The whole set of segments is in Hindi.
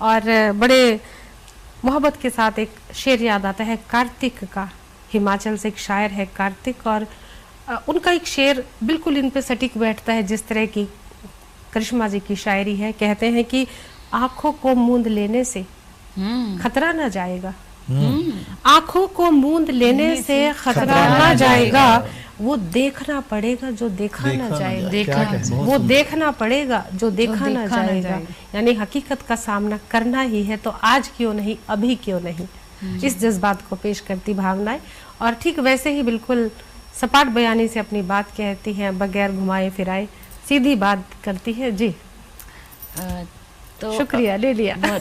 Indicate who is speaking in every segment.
Speaker 1: और बड़े मोहब्बत के साथ एक शेर याद आता है कार्तिक का। हिमाचल से एक शायर है कार्तिक, और उनका एक शेर बिल्कुल इन पे सटीक बैठता है जिस तरह की करिश्मा जी की शायरी है। कहते हैं कि आंखों को मूंद लेने से खतरा न जाएगा, आंखों को मूंद लेने से खतरा न जाएगा, वो देखना पड़ेगा जो देखा ना जाएगा, वो देखना पड़ेगा जो देखा ना जाएगा। यानी हकीकत का सामना करना ही है, तो आज क्यों नहीं, अभी क्यों नहीं, इस जज्बात को पेश करती भावनाएं। और ठीक वैसे ही बिल्कुल सपाट बयानी से अपनी बात कहती हैं, बगैर घुमाए फिराए सीधी बात करती है जी।
Speaker 2: तो
Speaker 1: शुक्रिया, ले लिया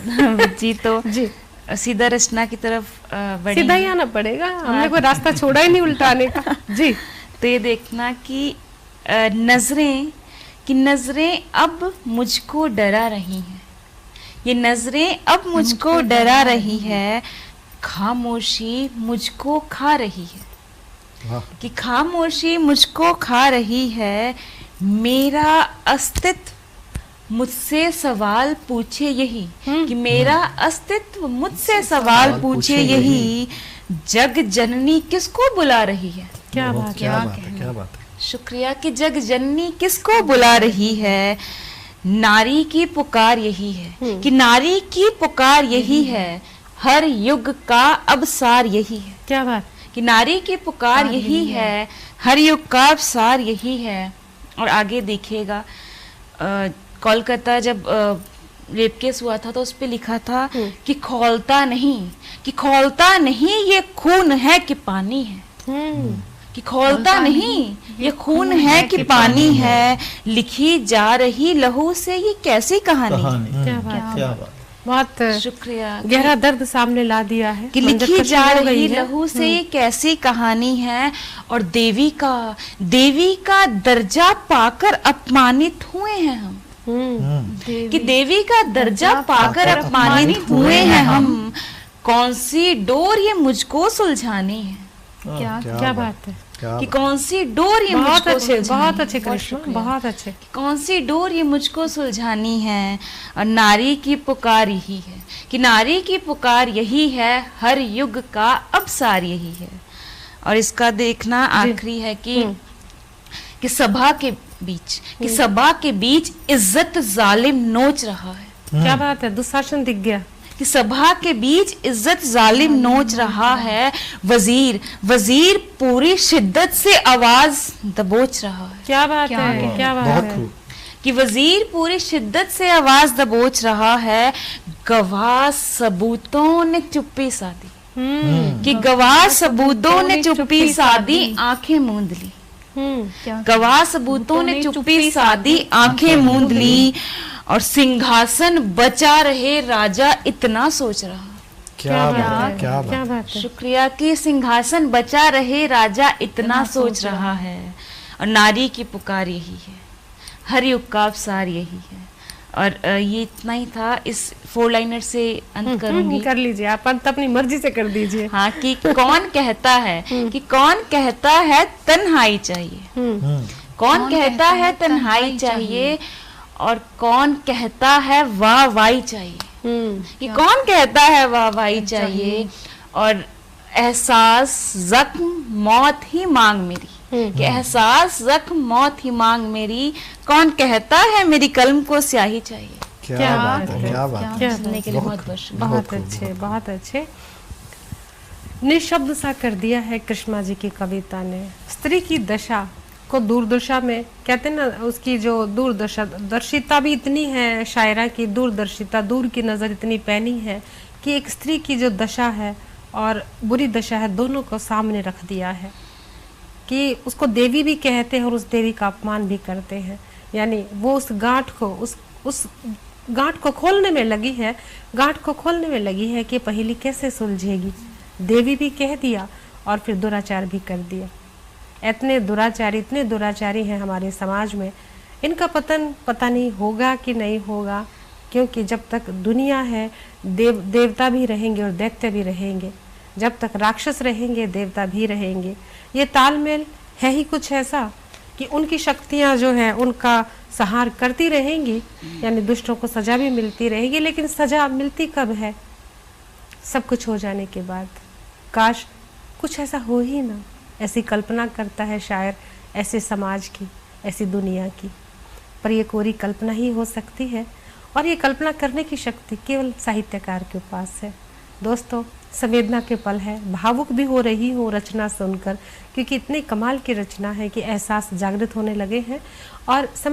Speaker 2: जी। तो
Speaker 1: जी
Speaker 2: सीधा रचना की तरफ बढ़ी,
Speaker 1: सीधा ही आना पड़ेगा, हमने कोई रास्ता छोड़ा ही नहीं उल्टाने का जी।
Speaker 2: तो ये देखना कि नजरें अब मुझको डरा रही हैं, ये नजरें अब मुझको डरा रही है, खामोशी मुझको खा रही है, कि खामोशी मुझको खा रही है, मेरा अस्तित्व मुझसे सवाल पूछे यही, कि मेरा अस्तित्व मुझसे सवाल पूछे यही, जग जननी किसको बुला रही है।
Speaker 1: क्या बात,
Speaker 3: क्या बात है।
Speaker 2: शुक्रिया कि जग जननी किसको बुला रही है, नारी की पुकार यही है, कि नारी की पुकार यही है, हर युग का अवसार यही है।
Speaker 1: क्या बात,
Speaker 2: कि नारी की पुकार यही है, हर युग का अवसार यही है। और आगे देखिएगा, कोलकाता जब रेप केस हुआ था तो उस पे लिखा था कि खौलता नहीं ये खून है कि पानी है, कि खौलता नहीं ये खून है कि पानी है, लिखी जा रही लहू से ये कैसी कहानी है।
Speaker 1: क्या बात, बहुत
Speaker 2: शुक्रिया,
Speaker 1: गहरा दर्द सामने ला दिया है
Speaker 2: कि लिखी जा रही लहू से ये कैसी कहानी है। और देवी का दर्जा पाकर अपमानित हुए हैं हम, कि देवी का दर्जा पाकर अपमानित हुए हैं हम, कौन सी डोर ये मुझको सुलझानी है।
Speaker 1: क्या बात है,
Speaker 2: कि कौन सी डोर ये
Speaker 1: बहुत
Speaker 2: मुझको
Speaker 1: अच्छे,
Speaker 2: सुलझानी
Speaker 1: बहुत
Speaker 2: है।
Speaker 1: अच्छे कृष्ण, बहुत अच्छे।
Speaker 2: कौन सी डोर ये मुझको सुलझानी है। और नारी की पुकार यही है, कि नारी की पुकार यही है, हर युग का अवसार यही है। और इसका देखना आखिरी है कि सभा के बीच इज्जत जालिम नोच रहा है।
Speaker 1: क्या बात है, दुशासन दिख गया,
Speaker 2: कि सभा के बीच इज्जत जालिम नोच रहा है, वजीर पूरी शिद्दत से आवाज दबोच रहा है।
Speaker 1: क्या बात है, क्या बात है,
Speaker 2: कि वजीर पूरी शिद्दत से आवाज दबोच रहा है, गवाह सबूतों ने चुप्पी साधी, कि गवाह सबूतों ने चुप्पी साधी, आंखें मूंद ली, गवाह सबूतों ने चुप्पी साधी, आंखें मूंद ली। और सिंहासन बचा रहे राजा इतना सोच रहा।
Speaker 3: क्या बात
Speaker 1: है,
Speaker 2: शुक्रिया कि सिंहासन बचा रहे राजा इतना सोच रहा है। और नारी की पुकार यही है, हर युग का अवसार यही है। और ये इतना ही था, इस 4 लाइनर से अंत करूंगी।
Speaker 1: कर लीजिए आप अंत, अपनी मर्जी से कर दीजिए।
Speaker 2: हाँ, कि कौन कहता है तन्हाई चाहिए, कौन कहता है तन्हाई चाहिए, और कौन कहता है वाहवाही चाहिए, कि कौन कहता है वाहवाही चाहिए। और एहसास जख्म मौत ही मांग मेरी, कि एहसास जख्म मौत ही मांग मेरी, कौन कहता है मेरी कलम को स्याही चाहिए।
Speaker 3: क्या बात है, क्या बात है।
Speaker 2: सुनने के लिए बहुत बहुत शुक्रिया।
Speaker 1: बहुत अच्छे, बहुत अच्छे। निशब्द सा कर दिया है कृष्णा जी की कविता ने। स्त्री की दशा को दूरदर्शा में कहते हैं ना, उसकी जो दूरदर्शिता भी इतनी है, शायरा की दूरदर्शिता, दूर की नज़र इतनी पैनी है कि एक स्त्री की जो दशा है और बुरी दशा है, दोनों को सामने रख दिया है। कि उसको देवी भी कहते हैं और उस देवी का अपमान भी करते हैं। यानी वो उस गांठ को खोलने में लगी है, गांठ को खोलने में लगी है कि पहेली कैसे सुलझेगी। देवी भी कह दिया और फिर दुराचार भी कर दिया। इतने दुराचारी हैं हमारे समाज में, इनका पतन पता नहीं होगा कि नहीं होगा, क्योंकि जब तक दुनिया है देवता भी रहेंगे और दैत्य भी रहेंगे, जब तक राक्षस रहेंगे देवता भी रहेंगे। ये तालमेल है ही कुछ ऐसा कि उनकी शक्तियां जो है उनका सहार करती रहेंगी, यानी दुष्टों को सजा भी मिलती रहेगी, लेकिन सजा मिलती कब है? सब कुछ हो जाने के बाद। काश कुछ ऐसा हो ही ना, ऐसी कल्पना करता है शायर ऐसे समाज की, ऐसी दुनिया की, पर ये कोरी कल्पना ही हो सकती है और ये कल्पना करने की शक्ति केवल साहित्यकार के पास है। दोस्तों, संवेदना के पल है, भावुक भी हो रही हूँ रचना सुनकर, क्योंकि इतनी कमाल की रचना है कि एहसास जागृत होने लगे हैं और समय